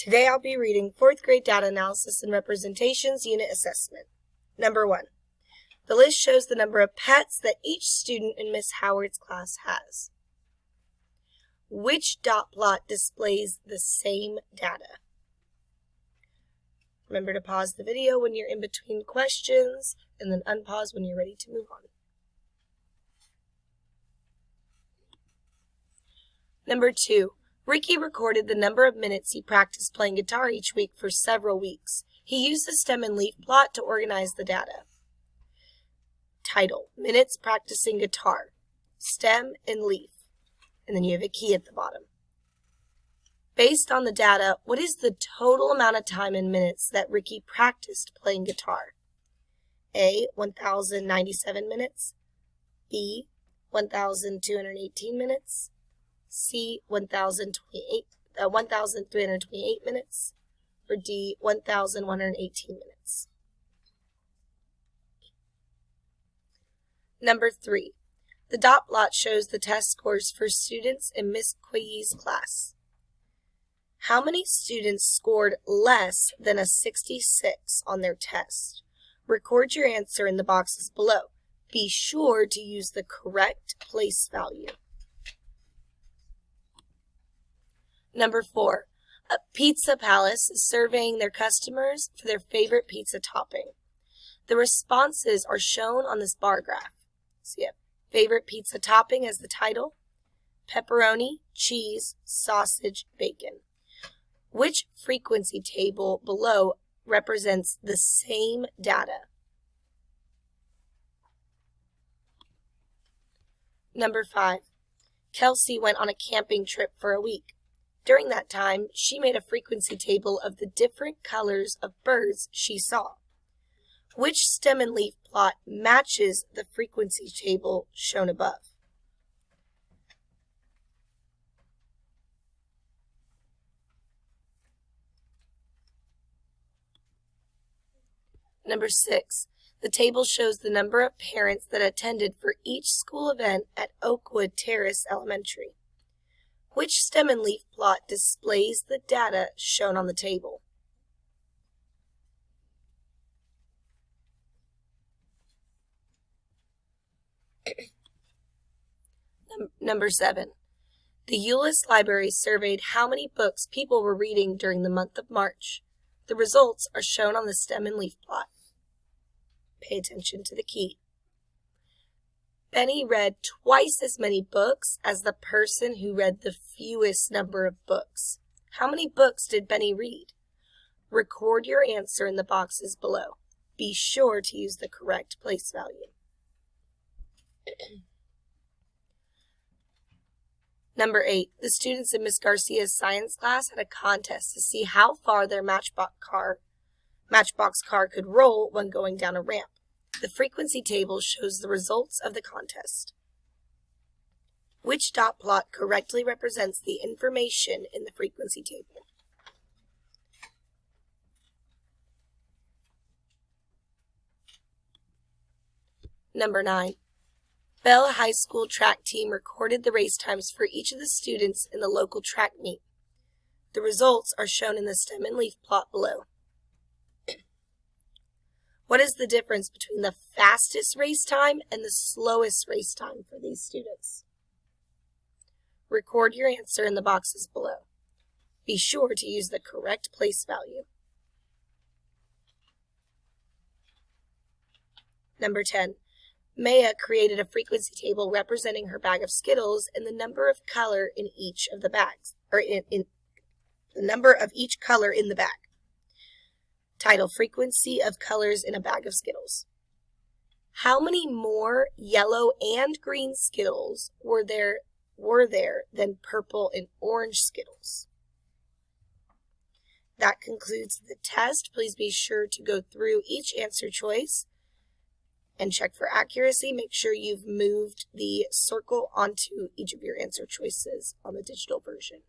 Today I'll be reading 4th grade Data Analysis and Representations Unit Assessment. Number 1. The list shows the number of pets that each student in Miss Howard's class has. Which dot plot displays the same data? Remember to pause the video when you're in between questions and then unpause when you're ready to move on. Number 2. Ricky recorded the number of minutes he practiced playing guitar each week for several weeks. He used the stem and leaf plot to organize the data. Title: Minutes Practicing Guitar. Stem and leaf. And then you have a key at the bottom. Based on the data, what is the total amount of time in minutes that Ricky practiced playing guitar? A. 1,097 minutes. B. 1,218 minutes. C. 1,328 minutes. Or D. 1,118 minutes. Number 3. The dot plot shows the test scores for students in Miss Quay's class. How many students scored less than a 66 on their test? Record your answer in the boxes below. Be sure to use the correct place value. Number 4. A Pizza Palace is surveying their customers for their favorite pizza topping. The responses are shown on this bar graph. So you have favorite pizza topping as the title, pepperoni, cheese, sausage, bacon. Which frequency table below represents the same data? Number 5. Kelsey went on a camping trip for a week. During that time, she made a frequency table of the different colors of birds she saw. Which stem and leaf plot matches the frequency table shown above? Number 6. The table shows the number of parents that attended for each school event at Oakwood Terrace Elementary. Which stem and leaf plot displays the data shown on the table? Number 7. The Euless Library surveyed how many books people were reading during the month of March. The results are shown on the stem and leaf plot. Pay attention to the key. Benny read twice as many books as the person who read the fewest number of books. How many books did Benny read? Record your answer in the boxes below. Be sure to use the correct place value. Number 8. The students in Miss Garcia's science class had a contest to see how far their Matchbox car could roll when going down a ramp. The frequency table shows the results of the contest. Which dot plot correctly represents the information in the frequency table? Number 9. Bell High School track team recorded the race times for each of the students in the local track meet. The results are shown in the stem and leaf plot below. What is the difference between the fastest race time and the slowest race time for these students? Record your answer in the boxes below. Be sure to use the correct place value. Number 10. Maya created a frequency table representing her bag of Skittles and the number of color in each of the bags, or in the number of each color in the bag. Title: Frequency of Colors in a Bag of Skittles. How many more yellow and green Skittles were there than purple and orange Skittles? That concludes the test. Please be sure to go through each answer choice and check for accuracy. Make sure you've moved the circle onto each of your answer choices on the digital version.